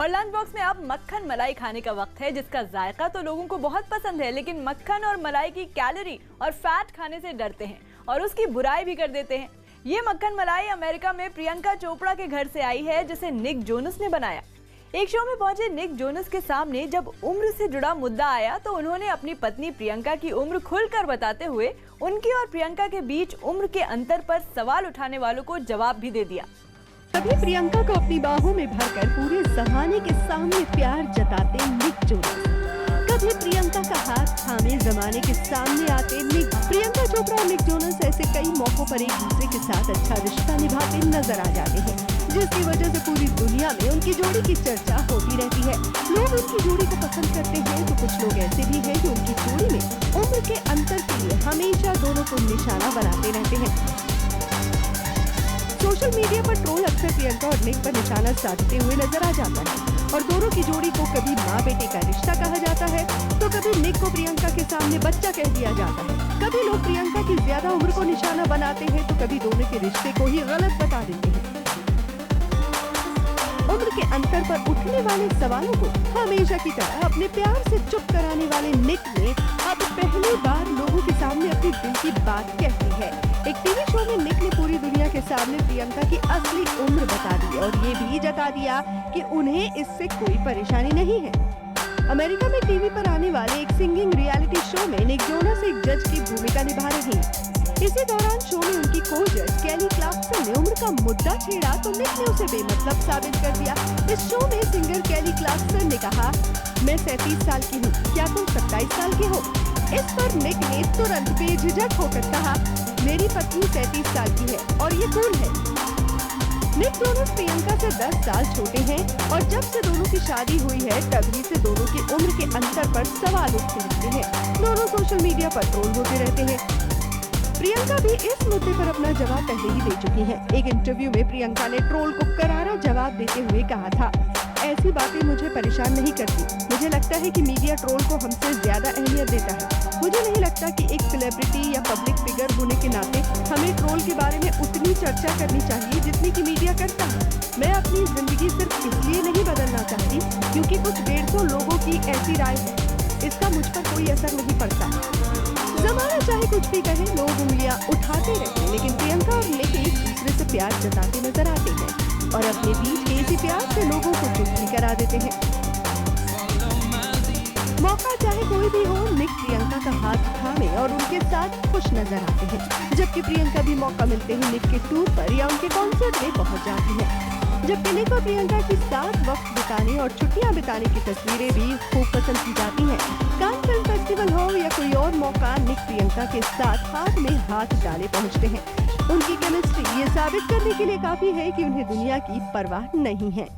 और lunch box में अब मक्खन मलाई खाने का वक्त है, जिसका जायका तो लोगों को बहुत पसंद है, लेकिन मक्खन और मलाई की कैलोरी और फैट खाने से डरते हैं और उसकी बुराई भी कर देते हैं। ये मक्खन मलाई अमेरिका में प्रियंका चोपड़ा के घर से आई है, जिसे निक जोनस ने बनाया। एक शो में पहुंचे निक जोनस के सामने जब उम्र से जुड़ा मुद्दा आया तो उन्होंने अपनी पत्नी प्रियंका की उम्र खुलकर बताते हुए उनकी और प्रियंका के बीच उम्र के अंतर पर सवाल उठाने वालों को जवाब भी दे दिया। कभी प्रियंका को अपनी बाहों में भरकर पूरे जमाने के सामने प्यार जताते निक जोनस, कभी प्रियंका का हाथ थामे जमाने के सामने आते निक। प्रियंका चोपड़ा और निक जोनस ऐसे कई मौकों पर एक दूसरे के साथ अच्छा रिश्ता निभाते नजर आ जाते हैं, जिसकी वजह से पूरी दुनिया में उनकी जोड़ी की चर्चा होती रहती है। लोग उनकी जोड़ी को पसंद करते हैं तो कुछ लोग ऐसे भी हैं जो उनकी जोड़ी में उम्र के अंतर के लिए हमेशा दोनों को निशाना बनाते रहते हैं। सोशल मीडिया पर ट्रोल अक्सर प्रियंका और निक पर निशाना साधते हुए नजर आ जाता है और दोनों की जोड़ी को कभी माँ बेटे का रिश्ता कहा जाता है तो कभी निक को प्रियंका के सामने बच्चा कह दिया जाता है। कभी लोग प्रियंका की ज्यादा उम्र को निशाना बनाते हैं तो कभी दोनों के रिश्ते को ही गलत बता देते हैं। उम्र के अंतर पर उठने वाले सवालों को हमेशा की तरह अपने प्यार से चुप कराने वाले निक ने अब पहली बार लोगों के सामने अपनी दिल की बात कह दी है। एक टीवी शो में निक ने पूरी दुनिया के सामने प्रियंका की असली उम्र बता दी और ये भी जता दिया कि उन्हें इससे कोई परेशानी नहीं है। अमेरिका में टीवी पर आने वाले एक सिंगिंग रियलिटी शो में निक जोनस एक जज की भूमिका निभा रही हैं। इसी दौरान शो में उनकी को जज केली क्लार्कसन ने उम्र का मुद्दा छेड़ा तो निक ने उसे बेमतलब साबित कर दिया। इस शो में सिंगर केली क्लार्कसन ने कहा, मैं 37 साल की हूँ, क्या तुम 27 साल के हो? इस पर निक ने तुरंत बेझिझक होकर कहा, मेरी पत्नी 37 साल की है और ये कूल है। निक जोनस प्रियंका से 10 साल छोटे हैं और जब से दोनों की शादी हुई है तभी से दोनों की उम्र के अंतर पर सवाल उठते रहते हैं। दोनों सोशल मीडिया पर ट्रोल होते रहते हैं। प्रियंका भी इस मुद्दे पर अपना जवाब पहले ही दे चुकी हैं। एक इंटरव्यू में प्रियंका ने ट्रोल को करारा जवाब देते हुए कहा था, ऐसी बातें मुझे परेशान नहीं करती। मुझे लगता है कि मीडिया ट्रोल को हमसे ज्यादा अहमियत देता है। मुझे नहीं लगता कि एक सेलिब्रिटी या पब्लिक फिगर होने के नाते हमें ट्रोल के बारे में उतनी चर्चा करनी चाहिए जितनी कि मीडिया करता है। मैं अपनी जिंदगी सिर्फ इसलिए नहीं बदलना चाहती क्योंकि कुछ 150 लोगों की ऐसी राय है, इसका मुझ पर कोई असर नहीं पड़ता। जमाना चाहे कुछ भी कहे, लोग उंगलियां उठाते रहते हैं, लेकिन प्रियंका और निक एक दूसरे से प्यार जताते नजर आते हैं और अपने बीच के इसी प्यार से लोगों को चुप भी करा देते हैं। मौका चाहे कोई भी हो, निक प्रियंका का हाथ थामे और उनके साथ खुश नजर आते हैं, जबकि प्रियंका भी मौका मिलते ही निक के टूर पर या उनके कॉन्सर्ट में पहुंच जाती है। जबकि निक और प्रियंका की साथ वक्त बिताने और छुट्टियां बिताने की तस्वीरें भी खूब पसंद की जाती हैं। कान फिल्म फेस्टिवल हो या कोई और मौका, निक प्रियंका के साथ हाथ में हाथ डाले पहुंचते हैं। उनकी केमिस्ट्री ये साबित करने के लिए काफी है कि उन्हें दुनिया की परवाह नहीं है।